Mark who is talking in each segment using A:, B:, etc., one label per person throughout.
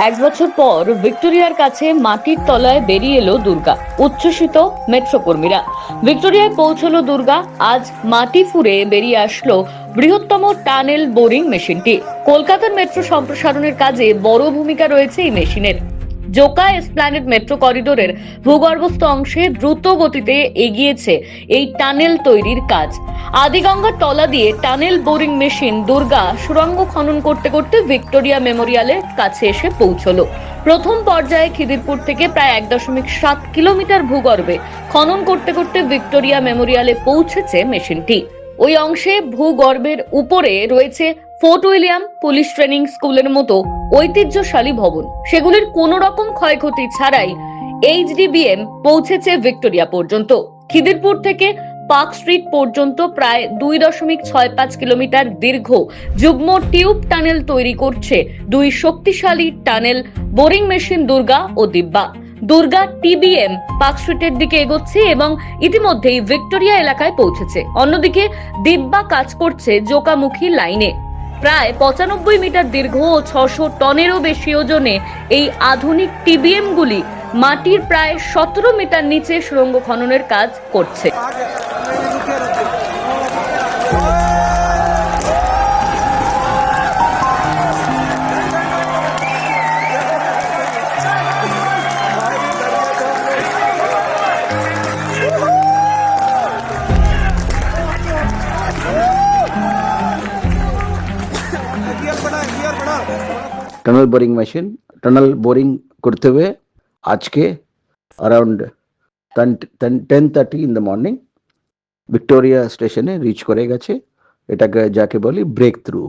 A: এক বছর পর ভিক্টোরিয়ার কাছে মাটির তলায় বেরিয়ে এলো দুর্গা। উচ্ছ্বসিত মেট্রো কর্মীরা। ভিক্টোরিয়ায় পৌঁছলো দুর্গা। আজ মাটি ফুঁড়ে বেরিয়ে আসলো বৃহত্তম টানেল বোরিং মেশিনটি। কলকাতার মেট্রো সম্প্রসারণের কাজে বড় ভূমিকা রয়েছে এই মেশিনের। জোকা এসপ্ল্যানেড মেট্রো করিডোরের ভূগর্ভস্থ অংশে দ্রুত গতিতে এগিয়েছে এই টানেল তৈরির কাজ। আদিগঙ্গার তলা দিয়ে টানেল বোরিং মেশিন দুর্গা সুড়ঙ্গ খনন করতে করতে ভিক্টোরিয়া মেমোরিয়ালের কাছে এসে পৌঁছলো। প্রথম পর্যায়ে খিদিরপুর থেকে প্রায় 1.7 কিলোমিটার ভূগর্ভে খনন করতে করতে ভিক্টোরিয়া মেমোরিয়ালে পৌঁছেছে মেশিনটি। ওই অংশে ভূগর্ভের উপরে রয়েছে ফোর্ট উইলিয়াম পুলিশ ট্রেনিং স্কুলের মতো ঐতিহ্যশালী ভবন। সেগুলির কোনো রকম ক্ষয়ক্ষতি ছাড়াই এইচডিবিএম পৌঁছেছে ভিক্টোরিয়া পর্যন্ত। খিদিরপুর থেকে পার্ক স্ট্রিট পর্যন্ত প্রায় 2.65 কিলোমিটার দীর্ঘ যুগ্ম টিউব টানেল তৈরি করছে দুই শক্তিশালী টানেল বোরিং মেশিন দুর্গা ও দিব্যা। দুর্গা টিবিএম পার্ক স্ট্রিটের দিকে এগোচ্ছে এবং ইতিমধ্যেই ভিক্টোরিয়া এলাকায় পৌঁছেছে। অন্যদিকে দিব্যা কাজ করছে জোকামুখী লাইনে। প্রায় 95 মিটার দীর্ঘ ও 600 টনেরও বেশি ওজনে এই আধুনিক টিবিএম গুলি মাটির প্রায় 17 মিটার নিচে সুড়ঙ্গ খননের কাজ করছে।
B: Tunnel boring machine tunnel boring करते हुए आज के around 10:30 in the morning Victoria station reach करे गेছে এটাকে যাকে বলি break through.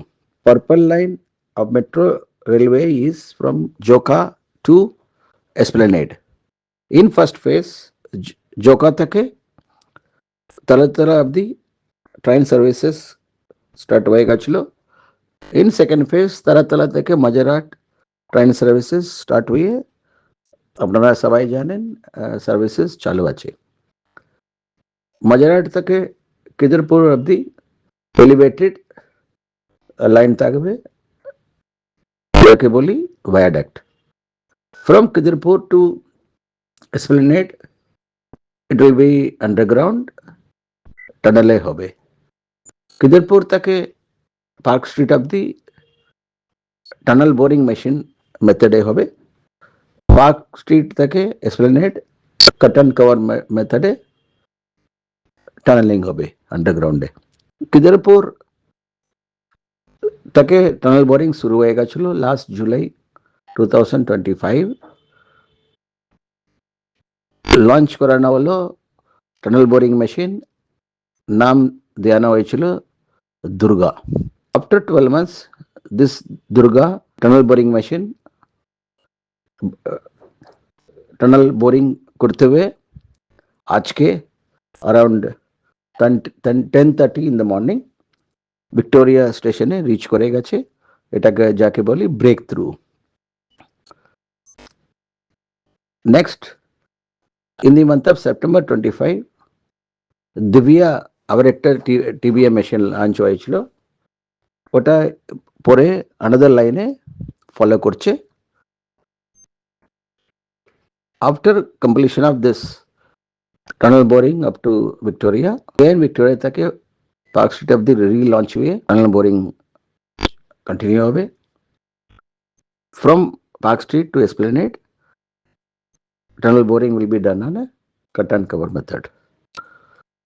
B: Purple line of metro railway is from Joka to Esplanade. In first phase Joka থেকে তালাতলা অবধি ট্রেন সার্ভিসেস স্টার্ট হয়ে গেছিল। इन सेकेंड फेज तारातला থেকে মাঝেরহাট ট্রেন সার্ভিসেস স্টার্ট হয়ে আপনারা সবাই জানেন সার্ভিসেস চালু আছে। মাঝেরহাট থেকে খিদিরপুর অবধি এলিভেটেড লাইন থাকবে যাকে বলি viaduct. From Khidirpur to Esplanade it will be underground টানেলে হবে। খিদিরপুর থেকে পার্ক স্ট্রিট অবধি টানেল বোরিং মেশিন মেথডে হবে। পার্ক স্ট্রিট থেকে এসপ্লেনেড কাট কভার মেথডে টানেলিং হবে আন্ডারগ্রাউন্ডে। খিদিরপুর থেকে টানেল বোরিং শুরু হয়ে গেছিল লাস্ট জুলাই 2025। লঞ্চ করানো হলো টানেল বোরিং মেশিন, নাম দেওয়া হয়েছিল Durga. After 12 months, this Durga tunnel boring machine tunnel boring করতে हुए आज के around 10:30 in the morning Victoria station reach करे गेছে এটাকে যাকে বলি break through. Next in the month of September 25 Divya আবার একটা টিবিএম মেশিন লঞ্চ হয়েছিল। ওটা পরে আনাদার লাইনে ফলো করছে। After completion of this tunnel boring up to Victoria, again Victoria থেকে Park Street of the relaunch হয়ে টানেল বোরিং কন্টিনিউ হবে। From Park Street to Esplanade tunnel boring will be done on a cut and cover method.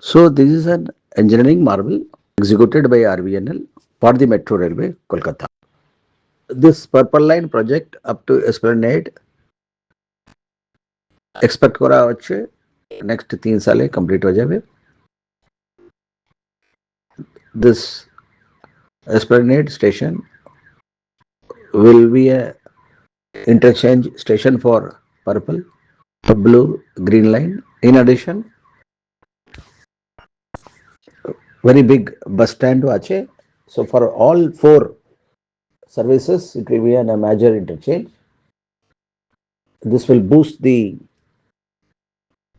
B: So this is an engineering marvel executed by RVNL for the Metro Railway, Kolkata. This Purple Line project up to Esplanade expect করা হচ্ছে next 3 সালে complete হয়ে যাবে। This Esplanade station will be a interchange station for purple, blue, green line. In addition, very big bus stand আছে. So for all 4 services, it will be a major interchange. This will boost the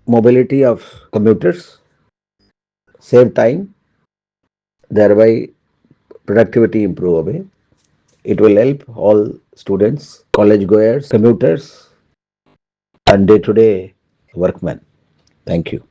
B: mobility of commuters, save time, thereby productivity improve হবে। It will help all students, college goers, commuters, and day-to-day workmen. Thank you.